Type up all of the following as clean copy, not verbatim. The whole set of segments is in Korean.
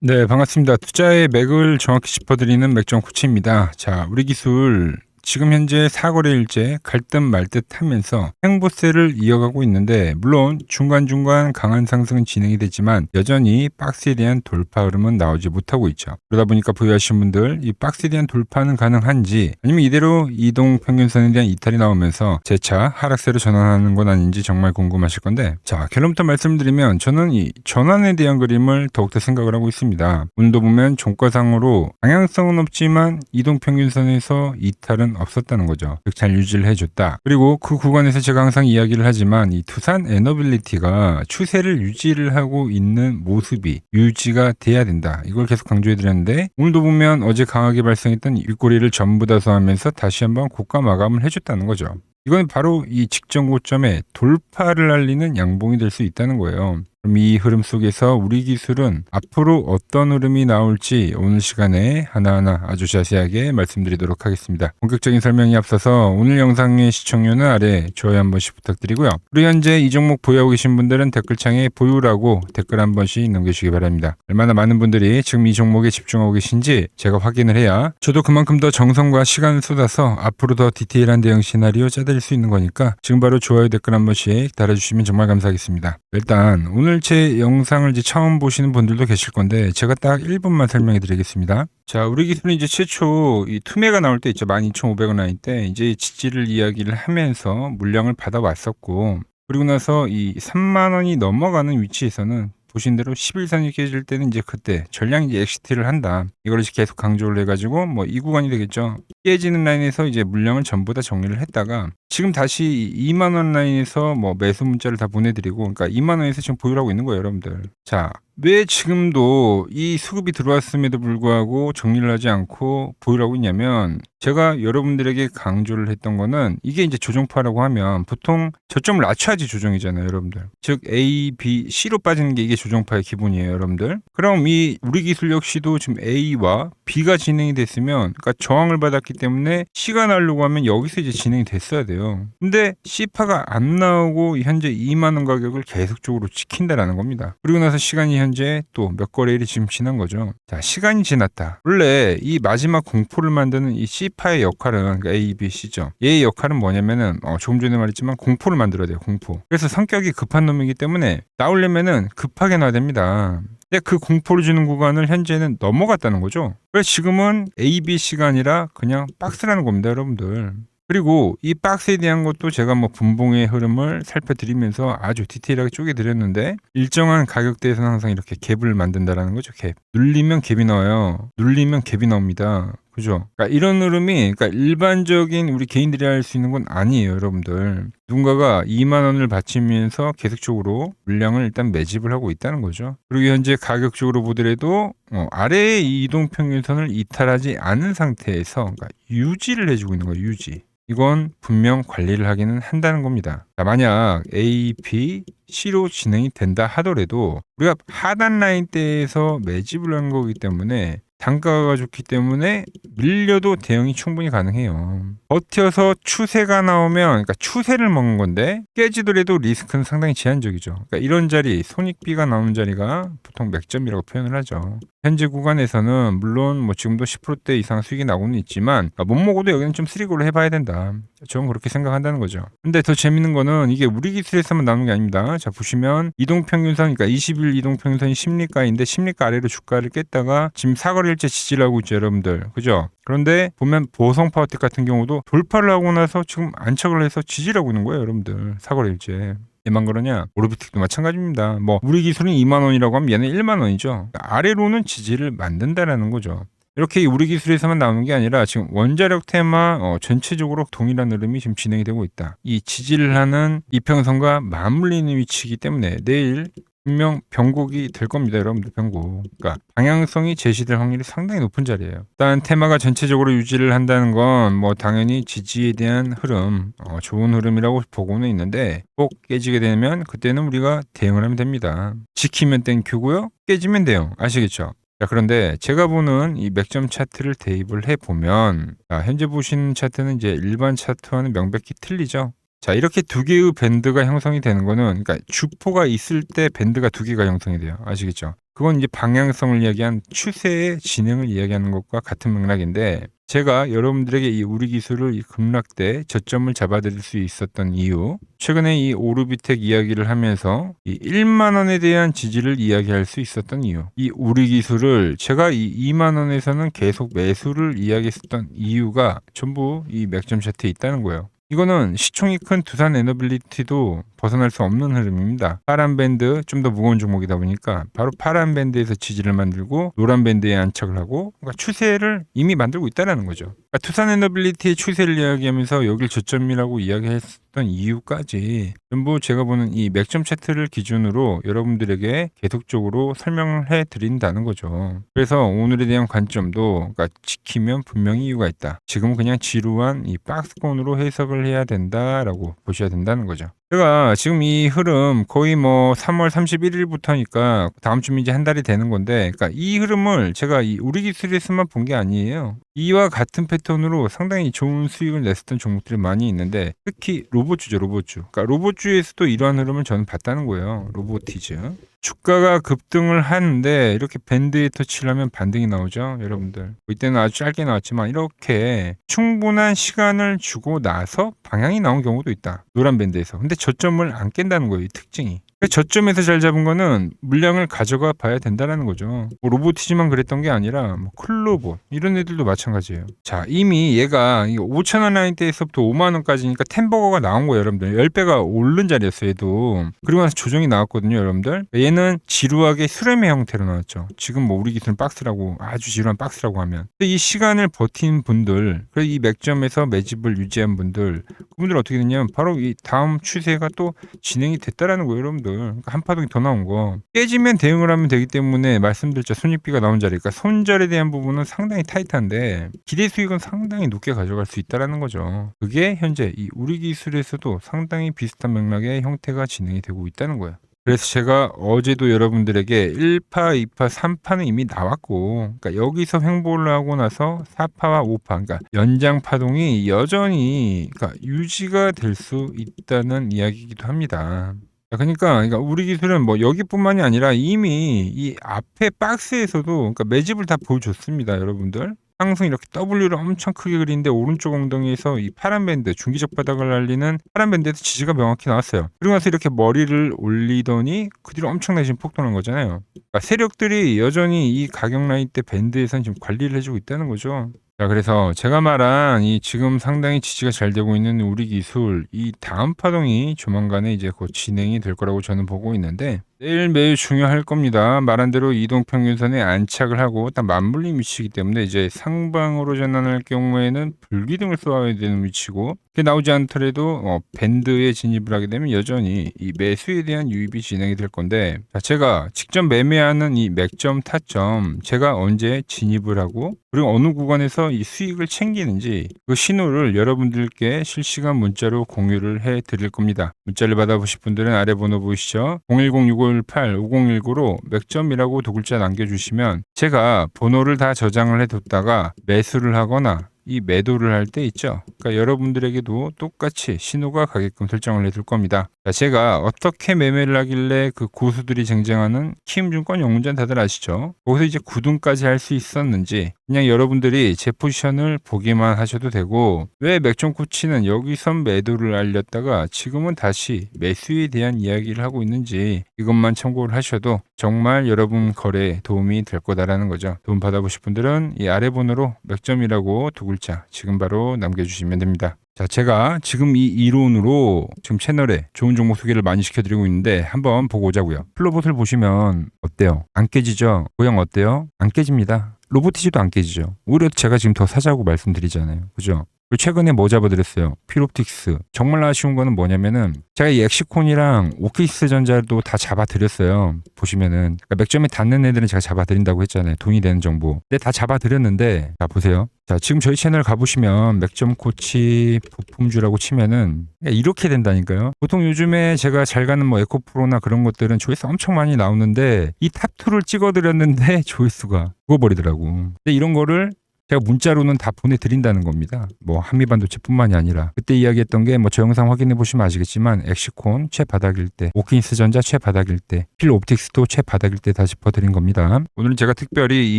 네, 반갑습니다. 투자의 맥을 정확히 짚어드리는 맥정 코치입니다. 자, 우리 기술 지금 현재 사거래일째 갈 듯 말 듯 하면서 행보세를 이어가고 있는데, 물론 중간중간 강한 상승은 진행이 되지만 여전히 박스에 대한 돌파 흐름은 나오지 못하고 있죠. 그러다 보니까 보유하신 분들, 이 박스에 대한 돌파는 가능한지, 아니면 이대로 이동 평균선에 대한 이탈이 나오면서 재차 하락세로 전환하는 건 아닌지 정말 궁금하실 건데, 자, 결론부터 말씀드리면 저는 이 전환에 대한 그림을 더욱더 생각을 하고 있습니다. 오늘도 보면 종가상으로 방향성은 없지만 이동 평균선에서 이탈은 없었다는 거죠. 즉 잘 유지를 해줬다. 그리고 그 구간에서 제가 항상 이야기를 하지만 이 두산 에너빌리티가 추세를 유지를 하고 있는 모습이 유지가 돼야 된다. 이걸 계속 강조해 드렸는데, 오늘도 보면 어제 강하게 발생했던 윗꼬리를 전부 다 소화하면서 다시 한번 고가 마감을 해줬다는 거죠. 이건 바로 이 직전 고점에 돌파를 알리는 양봉이 될 수 있다는 거예요. 그럼 이 흐름 속에서 우리 기술은 앞으로 어떤 흐름이 나올지 오늘 시간에 하나하나 아주 자세하게 말씀드리도록 하겠습니다. 본격적인 설명에 앞서서 오늘 영상의 시청료는 아래 좋아요 한 번씩 부탁드리고요. 그리고 현재 이 종목 보유하고 계신 분들은 댓글창에 보유라고 댓글 한 번씩 남겨주시기 바랍니다. 얼마나 많은 분들이 지금 이 종목에 집중하고 계신지 제가 확인을 해야 저도 그만큼 더 정성과 시간을 쏟아서 앞으로 더 디테일한 대응 시나리오 짜드릴 수 있는 거니까 지금 바로 좋아요 댓글 한 번씩 달아주시면 정말 감사하겠습니다. 일단 오늘 제 영상을 이제 처음 보시는 분들도 계실 건데 제가 딱 1분만 설명해 드리겠습니다. 자, 우리 기술은 이제 최초 이 투매가 나올 때 있죠. 12,500원 라인 때 이제 지지를 이야기를 하면서 물량을 받아왔었고, 그리고 나서 이 3만 원이 넘어가는 위치에서는 보신 대로 10일선이 깨질 때는 이제 그때 전량 이제 엑시트를 한다. 이걸 이제 계속 강조를 해가지고 뭐 이 구간이 되겠죠. 깨지는 라인에서 이제 물량을 전부 다 정리를 했다가 지금 다시 2만 원 라인에서 뭐 매수 문자를 다 보내드리고, 그러니까 2만 원에서 지금 보유하고 있는 거예요, 여러분들. 자, 왜 지금도 이 수급이 들어왔음에도 불구하고 정리를 하지 않고 보유하고 있냐면, 제가 여러분들에게 강조를 했던 거는 이게 이제 조정파라고 하면 보통 저점을 낮춰야지 조정이잖아요, 여러분들. 즉 A, B, C로 빠지는 게 이게 조정파의 기본이에요, 여러분들. 그럼 이 우리 기술 역시도 지금 A와 B가 진행이 됐으면, 그러니까 저항을 받았기 때문에 C가 나오려고 하면 여기서 이제 진행이 됐어야 돼요. 근데 C파가 안 나오고 현재 2만 원 가격을 계속적으로 지킨다라는 겁니다. 그리고 나서 시간이 현재 또 몇 거래일이 지금 지난 거죠. 자, 시간이 지났다. 원래 이 마지막 공포를 만드는 이 C파의 역할은, 그러니까 A, B, C죠. 얘의 역할은 뭐냐면은 조금 전에 말했지만 공포를 만들어야 돼요. 공포. 그래서 성격이 급한 놈이기 때문에 나오려면은 급하게 놔야 됩니다. 근데 그 공포를 주는 구간을 현재는 넘어갔다는 거죠. 그래서 지금은 A, B, C가 아니라 그냥 박스라는 겁니다, 여러분들. 그리고 이 박스에 대한 것도 제가 뭐 분봉의 흐름을 살펴드리면서 아주 디테일하게 쪼개드렸는데, 일정한 가격대에서는 항상 이렇게 갭을 만든다라는 거죠. 갭. 눌리면 갭이 나와요. 눌리면 갭이 나옵니다. 그죠? 그러니까 이런 흐름이, 그러니까 일반적인 우리 개인들이 할 수 있는 건 아니에요, 여러분들. 누군가가 2만 원을 바치면서 계속적으로 물량을 일단 매집을 하고 있다는 거죠. 그리고 현재 가격적으로 보더라도 아래의 이 이동평균선을 이탈하지 않은 상태에서, 그러니까 유지를 해주고 있는 거예요, 유지. 이건 분명 관리를 하기는 한다는 겁니다. 자, 만약 A, B, C로 진행이 된다 하더라도 우리가 하단 라인대에서 매집을 한 거기 때문에 단가가 좋기 때문에 밀려도 대응이 충분히 가능해요. 버텨서 추세가 나오면, 그러니까 추세를 먹는 건데 깨지더라도 리스크는 상당히 제한적이죠. 그러니까 이런 자리, 손익비가 나오는 자리가 보통 맥점이라고 표현을 하죠. 현재 구간에서는 물론 뭐 지금도 10%대 이상 수익이 나고는 있지만, 못 먹어도 여기는 좀 쓰리고를 해봐야 된다. 저는 그렇게 생각한다는 거죠. 근데 더 재밌는 거는 이게 우리 기술에서만 나오는 게 아닙니다. 자, 보시면 이동평균선, 그러니까 20일 이동평균선이 심리가인데 심리가 아래로 주가를 깼다가 지금 사거리일째 지지를 하고 있죠, 여러분들. 그죠? 그런데 보면 보성파워텍 같은 경우도 돌파를 하고 나서 지금 안착을 해서 지지를 하고 있는 거예요, 여러분들. 사거리일째. 얘만 그러냐? 오르비틱도 마찬가지입니다. 뭐 우리 기술은 2만 원이라고 하면 얘는 1만 원이죠. 그러니까 아래로는 지지를 만든다라는 거죠. 이렇게 우리 기술에서만 나오는 게 아니라 지금 원자력 테마 전체적으로 동일한 흐름이 지금 진행이 되고 있다. 이 지지를 하는 이평선과 맞물리는 위치이기 때문에 내일 분명 변곡이 될 겁니다, 여러분들. 변곡. 그러니까 방향성이 제시될 확률이 상당히 높은 자리예요. 일단 테마가 전체적으로 유지를 한다는 건 뭐 당연히 지지에 대한 흐름, 좋은 흐름이라고 보고는 있는데, 꼭 깨지게 되면 그때는 우리가 대응을 하면 됩니다. 지키면 땡큐고요, 깨지면 대응. 아시겠죠? 자, 그런데 제가 보는 이 맥점 차트를 대입을 해보면, 현재 보시는 차트는 이제 일반 차트와는 명백히 틀리죠. 자, 이렇게 두 개의 밴드가 형성이 되는 거는, 그러니까 주포가 있을 때 밴드가 두 개가 형성이 돼요. 아시겠죠? 그건 이제 방향성을 이야기한 추세의 진행을 이야기하는 것과 같은 맥락인데, 제가 여러분들에게 이 우리 기술을 이 급락대 저점을 잡아드릴 수 있었던 이유, 최근에 이 오르비텍 이야기를 하면서 이 1만 원에 대한 지지를 이야기할 수 있었던 이유, 이 우리 기술을 제가 이 2만 원에서는 계속 매수를 이야기했었던 이유가 전부 이 맥점 차트에 있다는 거예요. 이거는 시총이 큰 두산 에너빌리티도 벗어날 수 없는 흐름입니다. 파란 밴드, 좀 더 무거운 종목이다 보니까 바로 파란 밴드에서 지지를 만들고 노란 밴드에 안착을 하고, 그러니까 추세를 이미 만들고 있다는 거죠. 그러니까 두산 에너빌리티의 추세를 이야기하면서 여길 저점이라고 이야기했던 이유까지 전부 제가 보는 이 맥점 차트를 기준으로 여러분들에게 계속적으로 설명을 해드린다는 거죠. 그래서 오늘에 대한 관점도, 그러니까 지키면 분명히 이유가 있다. 지금은 그냥 지루한 이 박스권으로 해석을 해야 된다라고 보셔야 된다는 거죠. 제가 지금 이 흐름 거의 뭐 3월 31일부터니까 다음 주면 이제 한 달이 되는 건데, 그러니까 이 흐름을 제가 이 우리 기술에서만 본 게 아니에요. 이와 같은 패턴으로 상당히 좋은 수익을 냈었던 종목들이 많이 있는데, 특히 로봇주죠, 로봇주. 그러니까 로봇주에서도 이러한 흐름을 저는 봤다는 거예요. 로보티즈. 주가가 급등을 하는데 이렇게 밴드에 터치를 하면 반등이 나오죠, 여러분들. 이때는 아주 짧게 나왔지만 이렇게 충분한 시간을 주고 나서 방향이 나온 경우도 있다, 노란 밴드에서. 근데 저점을 안 깬다는 거예요, 이 특징이. 저점에서 잘 잡은 거는 물량을 가져가 봐야 된다는 거죠. 뭐 로보티지만 그랬던 게 아니라 뭐 클로봇 이런 애들도 마찬가지예요. 자, 이미 얘가 5,000원 라인대에서부터 5만 원까지니까 템버거가 나온 거예요, 여러분들. 10배가 오른 자리였어요, 얘도. 그리고 나서 조정이 나왔거든요, 여러분들. 얘는 지루하게 수렴의 형태로 나왔죠. 지금 뭐 우리 기술은 박스라고, 아주 지루한 박스라고 하면. 근데 이 시간을 버틴 분들, 그리고 이 맥점에서 매집을 유지한 분들, 그분들 어떻게 됐냐면 바로 이 다음 추세가 또 진행이 됐다라는 거예요, 여러분들. 그러니까 한 파동이 더 나온 거. 깨지면 대응을 하면 되기 때문에 말씀드렸죠, 손익비가 나온 자리. 그러니까 손절에 대한 부분은 상당히 타이트한데 기대 수익은 상당히 높게 가져갈 수 있다라는 거죠. 그게 현재 이 우리 기술에서도 상당히 비슷한 맥락의 형태가 진행이 되고 있다는 거예요. 그래서 제가 어제도 여러분들에게 1파, 2파, 3파는 이미 나왔고, 그러니까 여기서 횡보를 하고 나서 4파와 5파, 그러니까 연장 파동이 여전히 그러니까 유지가 될 수 있다는 이야기이기도 합니다. 그러니까 우리 기술은 뭐 여기뿐만이 아니라 이미 이 앞에 박스에서도, 그러니까 매집을 다 보여줬습니다, 여러분들. 상승 이렇게 W를 엄청 크게 그리는데 오른쪽 엉덩이에서 이 파란 밴드, 중기적 바닥을 날리는 파란 밴드에서 지지가 명확히 나왔어요. 그리고 나서 이렇게 머리를 올리더니 그 뒤로 엄청나게 지금 폭등한 거잖아요. 그러니까 세력들이 여전히 이 가격 라인 대 밴드에선 지금 관리를 해주고 있다는 거죠. 자, 그래서 제가 말한 이 지금 상당히 지지가 잘 되고 있는 우리 기술, 이 다음 파동이 조만간에 이제 곧 진행이 될 거라고 저는 보고 있는데, 내일 매일 중요할 겁니다. 말한 대로 이동평균선에 안착을 하고 딱 맞물린 위치이기 때문에 이제 상방으로 전환할 경우에는 불기둥을 쏘아야 되는 위치고, 그게 나오지 않더라도 밴드에 진입을 하게 되면 여전히 이 매수에 대한 유입이 진행이 될 건데, 자, 제가 직접 매매하는 이 맥점 타점, 제가 언제 진입을 하고 그리고 어느 구간에서 이 수익을 챙기는지 그 신호를 여러분들께 실시간 문자로 공유를 해 드릴 겁니다. 문자를 받아보실 분들은 아래 번호 보이시죠? 010-6518-5019로 맥점이라고 두 글자 남겨주시면 제가 번호를 다 저장을 해뒀다가 매수를 하거나 이 매도를 할 때 있죠. 그러니까 여러분들에게도 똑같이 신호가 가게끔 설정을 해둘 겁니다. 자, 제가 어떻게 매매를 하길래 그 고수들이 쟁쟁하는 키움증권 영문전 다들 아시죠? 거기서 이제 9등까지 할 수 있었는지 그냥 여러분들이 제 포지션을 보기만 하셔도 되고, 왜 맥점 코치는 여기선 매도를 알렸다가 지금은 다시 매수에 대한 이야기를 하고 있는지 이것만 참고를 하셔도 정말 여러분 거래에 도움이 될 거다라는 거죠. 도움 받아보실 분들은 이 아래 번호로 맥점이라고 두 글자 지금 바로 남겨주시면 됩니다. 자, 제가 지금 이 이론으로 지금 채널에 좋은 종목 소개를 많이 시켜드리고 있는데 한번 보고 오자고요. 플로봇을 보시면 어때요? 안 깨지죠? 모양 어때요? 안 깨집니다. 로보티지도 안 깨지죠. 오히려 제가 지금 더 사자고 말씀드리잖아요. 그죠? 최근에 뭐 잡아드렸어요? 필옵틱스. 정말 아쉬운 거는 뭐냐면은 제가 이 엑시콘이랑 오키스 전자도 다 잡아드렸어요. 보시면은 그러니까 맥점에 닿는 애들은 제가 잡아드린다고 했잖아요. 돈이 되는 정보. 근데 다 잡아드렸는데, 자 보세요. 자, 지금 저희 채널 가보시면 맥점 코치 부품주라고 치면은 이렇게 된다니까요. 보통 요즘에 제가 잘 가는 뭐 에코프로나 그런 것들은 조회수 엄청 많이 나오는데 이 탑2를 찍어드렸는데 조회수가 죽어버리더라고. 근데 이런 거를 제가 문자로는 다 보내드린다는 겁니다. 뭐 한미반도체뿐만이 아니라 그때 이야기했던 게 뭐 저 영상 확인해 보시면 아시겠지만 엑시콘 최바닥일 때, 오킨스 전자 최바닥일 때, 필옵틱스도 최바닥일 때 다 짚어드린 겁니다. 오늘은 제가 특별히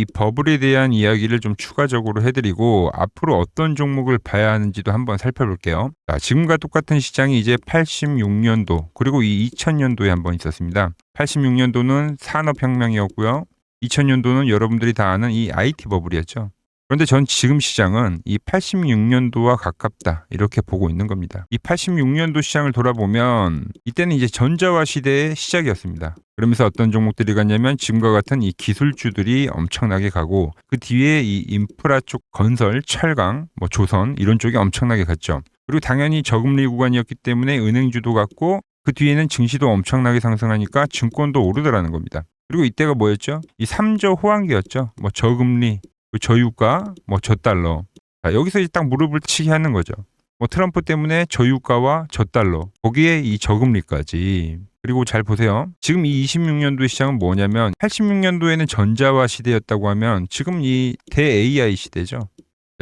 이 버블에 대한 이야기를 좀 추가적으로 해드리고 앞으로 어떤 종목을 봐야 하는지도 한번 살펴볼게요. 자, 지금과 똑같은 시장이 이제 86년도 그리고 이 2000년도에 한번 있었습니다. 86년도는 산업혁명이었고요. 2000년도는 여러분들이 다 아는 이 IT 버블이었죠. 그런데 전 지금 시장은 이 86년도와 가깝다 이렇게 보고 있는 겁니다. 이 86년도 시장을 돌아보면 이때는 이제 전자화 시대의 시작이었습니다. 그러면서 어떤 종목들이 갔냐면 지금과 같은 이 기술주들이 엄청나게 가고 그 뒤에 이 인프라 쪽 건설, 철강, 뭐 조선 이런 쪽이 엄청나게 갔죠. 그리고 당연히 저금리 구간이었기 때문에 은행주도 갔고 그 뒤에는 증시도 엄청나게 상승하니까 증권도 오르더라는 겁니다. 그리고 이때가 뭐였죠? 이 3저 호황기였죠. 뭐 저금리, 저유가, 뭐 저달러. 자, 여기서 이제 딱 무릎을 치게 하는 거죠. 뭐 트럼프 때문에 저유가와 저달러, 거기에 이 저금리까지. 그리고 잘 보세요. 지금 이 26년도 시장은 뭐냐면 86년도에는 전자화 시대였다고 하면 지금 이 대 AI 시대죠.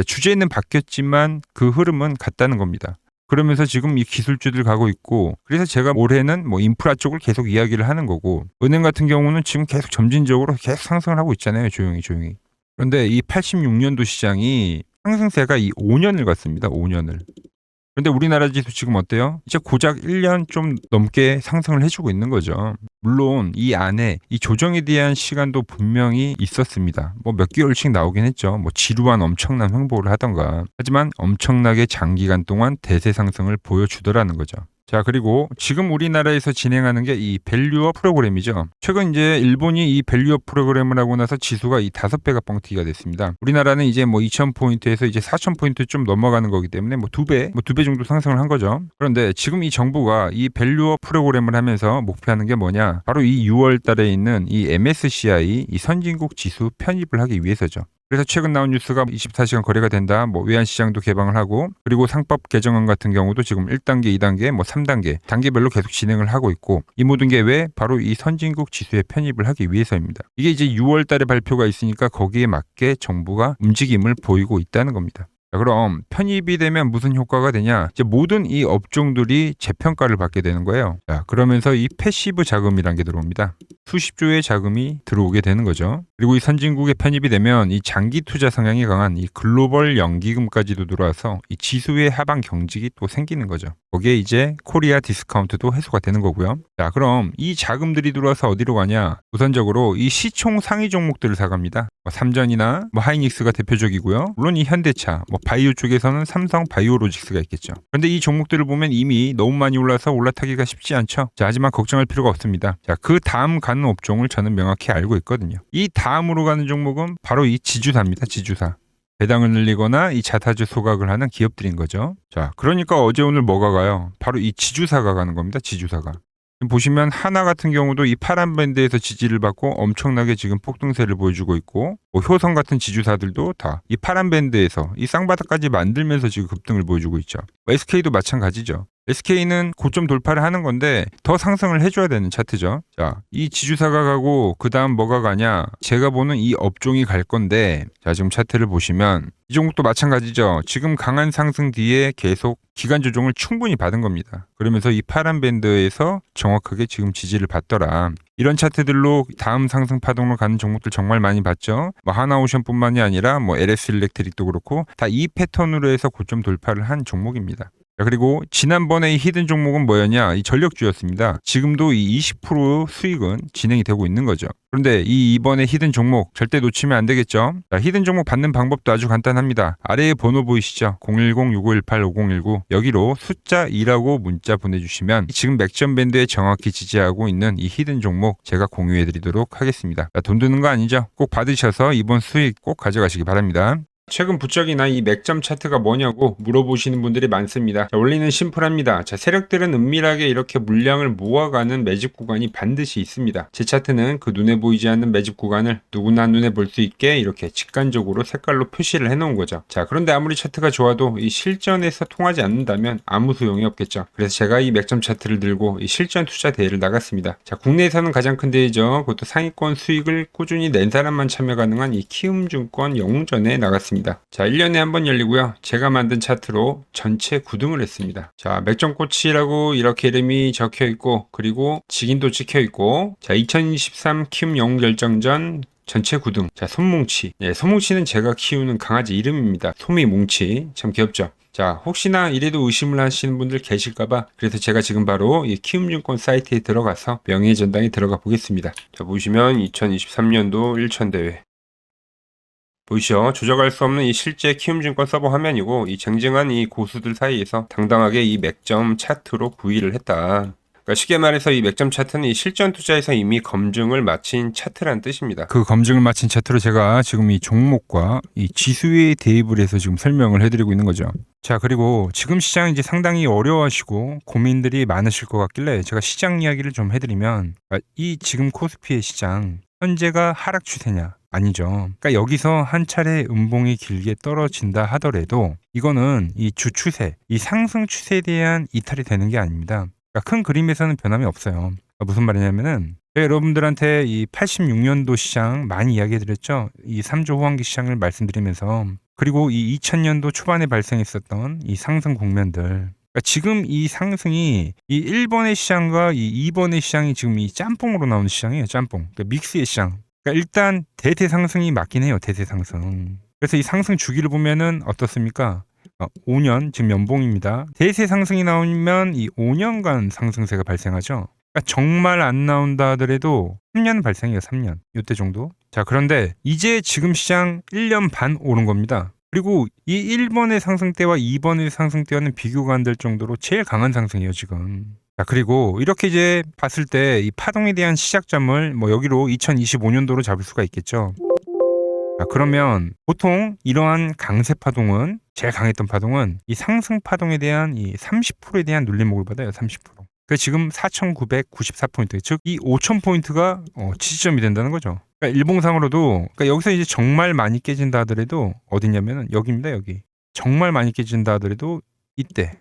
주제는 바뀌었지만 그 흐름은 같다는 겁니다. 그러면서 지금 이 기술주들 가고 있고 그래서 제가 올해는 뭐 인프라 쪽을 계속 이야기를 하는 거고 은행 같은 경우는 지금 계속 점진적으로 계속 상승을 하고 있잖아요. 조용히. 그런데 이 86년도 시장이 상승세가 이 5년을 갔습니다. 5년을. 그런데 우리나라 지수 지금 어때요? 이제 고작 1년 좀 넘게 상승을 해주고 있는 거죠. 물론 이 안에 이 조정에 대한 시간도 분명히 있었습니다. 뭐 몇 개월씩 나오긴 했죠. 뭐 지루한 엄청난 횡보를 하던가. 하지만 엄청나게 장기간 동안 대세 상승을 보여주더라는 거죠. 자, 그리고 지금 우리나라에서 진행하는 게 이 밸류업 프로그램이죠. 최근 이제 일본이 이 밸류업 프로그램을 하고 나서 지수가 이 5배가 뻥튀기가 됐습니다. 우리나라는 이제 뭐 2000포인트에서 이제 4000포인트 좀 넘어가는 거기 때문에 뭐 2배 정도 상승을 한 거죠. 그런데 지금 이 정부가 이 밸류업 프로그램을 하면서 목표하는 게 뭐냐? 바로 이 6월 달에 있는 이 MSCI 이 선진국 지수 편입을 하기 위해서죠. 그래서 최근 나온 뉴스가 24시간 거래가 된다. 뭐 외환시장도 개방을 하고 그리고 상법 개정안 같은 경우도 지금 1단계, 2단계, 뭐 3단계 단계별로 계속 진행을 하고 있고 이 모든 게 왜? 바로 이 선진국 지수에 편입을 하기 위해서입니다. 이게 이제 6월 달에 발표가 있으니까 거기에 맞게 정부가 움직임을 보이고 있다는 겁니다. 자, 그럼 편입이 되면 무슨 효과가 되냐? 이제 모든 이 업종들이 재평가를 받게 되는 거예요. 자, 그러면서 이 패시브 자금이란 게 들어옵니다. 수십조의 자금이 들어오게 되는 거죠. 그리고 이 선진국에 편입이 되면 이 장기 투자 성향이 강한 이 글로벌 연기금까지도 들어와서 이 지수의 하방 경직이 또 생기는 거죠. 거기에 이제 코리아 디스카운트도 해소가 되는 거고요. 자, 그럼 이 자금들이 들어와서 어디로 가냐? 우선적으로 이 시총 상위 종목들을 사갑니다. 뭐 삼전이나 뭐 하이닉스가 대표적이고요. 물론 이 현대차, 뭐 바이오 쪽에서는 삼성 바이오로직스가 있겠죠. 그런데 이 종목들을 보면 이미 너무 많이 올라서 올라타기가 쉽지 않죠. 자, 하지만 걱정할 필요가 없습니다. 자, 그 다음 가는 업종을 저는 명확히 알고 있거든요. 이 다음으로 가는 종목은 바로 이 지주사입니다. 지주사. 배당을 늘리거나 이 자사주 소각을 하는 기업들인 거죠. 자, 그러니까 어제 오늘 뭐가 가요? 바로 이 지주사가 가는 겁니다. 지주사가. 보시면 하나 같은 경우도 이 파란 밴드에서 지지를 받고 엄청나게 지금 폭등세를 보여주고 있고 뭐 효성 같은 지주사들도 다 이 파란 밴드에서 이 쌍바닥까지 만들면서 지금 급등을 보여주고 있죠. SK도 마찬가지죠. SK는 고점 돌파를 하는 건데 더 상승을 해줘야 되는 차트죠. 자, 이 지주사가 가고 그 다음 뭐가 가냐? 제가 보는 이 업종이 갈 건데 자, 지금 차트를 보시면 이 종목도 마찬가지죠. 지금 강한 상승 뒤에 계속 기간 조정을 충분히 받은 겁니다. 그러면서 이 파란 밴드에서 정확하게 지금 지지를 받더라. 이런 차트들로 다음 상승 파동으로 가는 종목들 정말 많이 봤죠. 뭐 하나오션뿐만이 아니라 뭐 LS 일렉트릭도 그렇고 다 이 패턴으로 해서 고점 돌파를 한 종목입니다. 자, 그리고 지난번에 이 히든 종목은 뭐였냐? 이 전력주였습니다. 지금도 이 20% 수익은 진행이 되고 있는 거죠. 그런데 이번에 히든 종목 절대 놓치면 안 되겠죠? 자, 히든 종목 받는 방법도 아주 간단합니다. 아래에 번호 보이시죠? 010-6518-5019 여기로 숫자 2라고 문자 보내주시면 지금 맥점 밴드에 정확히 지지하고 있는 이 히든 종목 제가 공유해드리도록 하겠습니다. 자, 돈 드는 거 아니죠? 꼭 받으셔서 이번 수익 꼭 가져가시기 바랍니다. 최근 부쩍이나 이 맥점 차트가 뭐냐고 물어보시는 분들이 많습니다. 자, 원리는 심플합니다. 자, 세력들은 은밀하게 이렇게 물량을 모아가는 매집 구간이 반드시 있습니다. 제 차트는 그 눈에 보이지 않는 매집 구간을 누구나 눈에 볼 수 있게 이렇게 직관적으로 색깔로 표시를 해놓은 거죠. 자, 그런데 아무리 차트가 좋아도 이 실전에서 통하지 않는다면 아무 소용이 없겠죠. 그래서 제가 이 맥점 차트를 들고 이 실전 투자 대회를 나갔습니다. 자, 국내에서는 가장 큰 대회죠. 그것도 상위권 수익을 꾸준히 낸 사람만 참여 가능한 이 키움증권 영웅전에 나갔습니다. 있습니다. 자, 1년에 한 번 열리고요. 제가 만든 차트로 전체 9등을 했습니다. 자, 맥정꽃이라고 이렇게 이름이 적혀 있고, 그리고 직인도 찍혀 있고, 자, 2023 키움 영웅 결정전 전체 9등. 자, 솜뭉치. 네, 솜뭉치는 제가 키우는 강아지 이름입니다. 솜이뭉치. 참 귀엽죠? 자, 혹시나 이래도 의심을 하시는 분들 계실까봐 그래서 제가 지금 바로 이 키움증권 사이트에 들어가서 명예전당에 들어가 보겠습니다. 자, 보시면 2023년도 1천대회 보이시죠? 조작할 수 없는 이 실제 키움증권 서버 화면이고, 이 쟁쟁한 이 고수들 사이에서 당당하게 이 맥점 차트로 9위를 했다. 그러니까 쉽게 말해서 이 맥점 차트는 이 실전 투자에서 이미 검증을 마친 차트란 뜻입니다. 그 검증을 마친 차트로 제가 지금 이 종목과 이 지수에 대입을 해서 지금 설명을 해드리고 있는 거죠. 자, 그리고 지금 시장 이제 상당히 어려워하시고 고민들이 많으실 것 같길래 제가 시장 이야기를 좀 해드리면, 이 지금 코스피의 시장 현재가 하락 추세냐? 아니죠. 그러니까 여기서 한 차례 음봉이 길게 떨어진다 하더라도 이거는 이 주 추세, 이 상승 추세에 대한 이탈이 되는 게 아닙니다. 그러니까 큰 그림에서는 변함이 없어요. 그러니까 무슨 말이냐면은 여러분들한테 이 86년도 시장 많이 이야기해드렸죠. 이 3조 호황기 시장을 말씀드리면서, 그리고 이 2000년도 초반에 발생했었던 이 상승 국면들. 그러니까 지금 이 상승이 이 1번의 시장과 이 2번의 시장이 지금 이 짬뽕으로 나오는 시장이에요. 짬뽕. 그러니까 믹스의 시장. 그러니까 일단 대세 상승이 맞긴 해요. 대세 상승. 그래서 이 상승 주기를 보면은 어떻습니까? 5년 지금 연봉입니다. 대세 상승이 나오면 이 5년간 상승세가 발생하죠. 그러니까 정말 안 나온다 하더라도 3년 발생해요. 3년. 이때 정도. 자, 그런데 이제 지금 시장 1년 반 오른 겁니다. 그리고 이 1번의 상승 때와 2번의 상승 때와는 비교가 안 될 정도로 제일 강한 상승이에요, 지금. 자, 그리고 이렇게 이제 봤을 때 이 파동에 대한 시작점을 뭐 여기로 2025년도로 잡을 수가 있겠죠. 자, 그러면 보통 이러한 강세 파동은, 제일 강했던 파동은 이 상승 파동에 대한 이 30%에 대한 눌림목을 받아요. 30%. 그 지금 4,994포인트, 즉 이 5,000포인트가 지지점이 된다는 거죠. 그러니까 일봉상으로도, 그러니까 여기서 이제 정말 많이 깨진다 하더라도 어디냐면은 여기입니다. 여기. 정말 많이 깨진다 하더라도 이때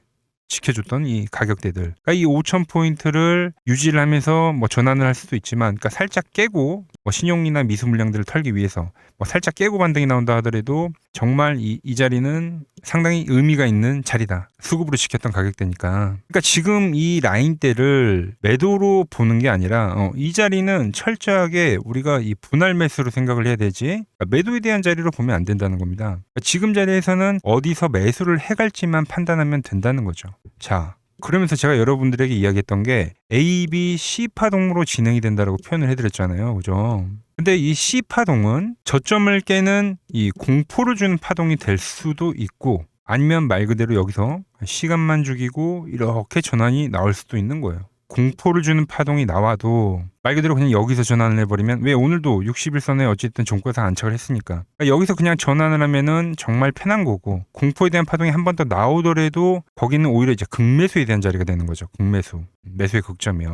지켜줬던 이 가격대들. 그러니까 이 5,000포인트를 유지를 하면서 뭐 전환을 할 수도 있지만, 그러니까 살짝 깨고 뭐 신용이나 미수 물량들을 털기 위해서 뭐 살짝 깨고 반등이 나온다 하더라도 정말 이 자리는 상당히 의미가 있는 자리다. 수급으로 지켰던 가격대니까. 그러니까 지금 이 라인대를 매도로 보는 게 아니라 이 자리는 철저하게 우리가 이 분할 매수로 생각을 해야 되지, 그러니까 매도에 대한 자리로 보면 안 된다는 겁니다. 그러니까 지금 자리에서는 어디서 매수를 해갈지만 판단하면 된다는 거죠. 자, 그러면서 제가 여러분들에게 이야기했던 게 A, B, C 파동으로 진행이 된다라고 표현을 해드렸잖아요. 그죠? 근데 이 C 파동은 저점을 깨는 이 공포를 주는 파동이 될 수도 있고, 아니면 말 그대로 여기서 시간만 죽이고 이렇게 전환이 나올 수도 있는 거예요. 공포를 주는 파동이 나와도 말 그대로 그냥 여기서 전환을 해버리면, 왜 오늘도 60일선에 어쨌든 종가상 안착을 했으니까, 그러니까 여기서 그냥 전환을 하면은 정말 편한 거고, 공포에 대한 파동이 한 번 더 나오더라도 거기는 오히려 이제 극매수에 대한 자리가 되는 거죠. 극매수, 매수의 극점이요.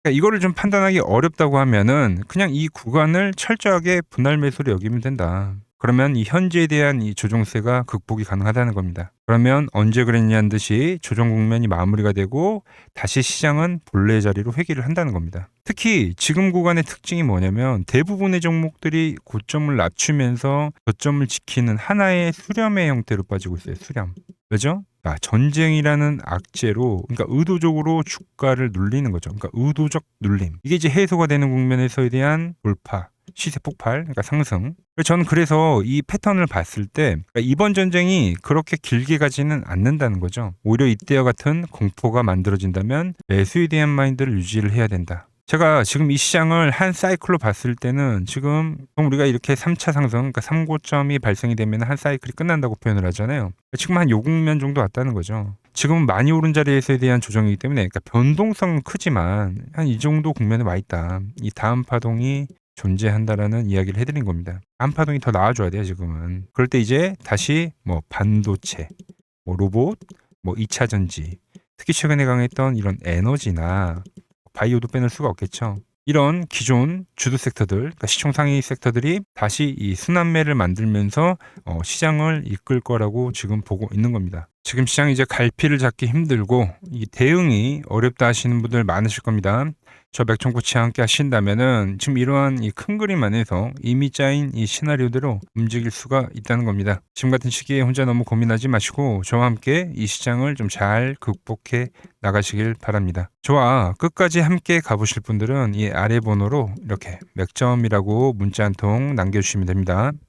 그러니까 이거를 좀 판단하기 어렵다고 하면은 그냥 이 구간을 철저하게 분할 매수로 여기면 된다. 그러면 이 현재에 대한 이 조정세가 극복이 가능하다는 겁니다. 그러면 언제 그랬냐는 듯이 조정 국면이 마무리가 되고 다시 시장은 본래 자리로 회귀를 한다는 겁니다. 특히 지금 구간의 특징이 뭐냐면 대부분의 종목들이 고점을 낮추면서 저점을 지키는 하나의 수렴의 형태로 빠지고 있어요. 수렴. 왜죠? 전쟁이라는 악재로, 그러니까 의도적으로 주가를 눌리는 거죠. 그러니까 의도적 눌림. 이게 이제 해소가 되는 국면에서에 대한 돌파, 시세 폭발, 그러니까 상승. 저는 그래서 이 패턴을 봤을 때 그러니까 이번 전쟁이 그렇게 길게 가지는 않는다는 거죠. 오히려 이때와 같은 공포가 만들어진다면 매수에 대한 마인드를 유지를 해야 된다. 제가 지금 이 시장을 한 사이클로 봤을 때는 지금 우리가 이렇게 3차 상승, 그러니까 3고점이 발생이 되면 한 사이클이 끝난다고 표현을 하잖아요. 지금 한 요 국면 정도 왔다는 거죠. 지금은 많이 오른 자리에서에 대한 조정이기 때문에, 그러니까 변동성은 크지만 한 이 정도 국면에 와 있다. 이 다음 파동이 존재한다라는 이야기를 해드린 겁니다. 다음 파동이 더 나와줘야 돼요, 지금은. 그럴 때 이제 다시 뭐 반도체, 뭐 로봇, 뭐 2차 전지, 특히 최근에 강했던 이런 에너지나 바이오도 빼놓을 수가 없겠죠. 이런 기존 주도 섹터들, 그러니까 시총 상위 섹터들이 다시 이 순환매를 만들면서 시장을 이끌 거라고 지금 보고 있는 겁니다. 지금 시장이 이제 갈피를 잡기 힘들고 이 대응이 어렵다 하시는 분들 많으실 겁니다. 저 맥정코치와 함께 하신다면은 지금 이러한 이 큰 그림 안에서 이미 짜인 이 시나리오대로 움직일 수가 있다는 겁니다. 지금 같은 시기에 혼자 너무 고민하지 마시고 저와 함께 이 시장을 좀 잘 극복해 나가시길 바랍니다. 저와 끝까지 함께 가보실 분들은 이 아래 번호로 이렇게 맥점이라고 문자 한 통 남겨주시면 됩니다.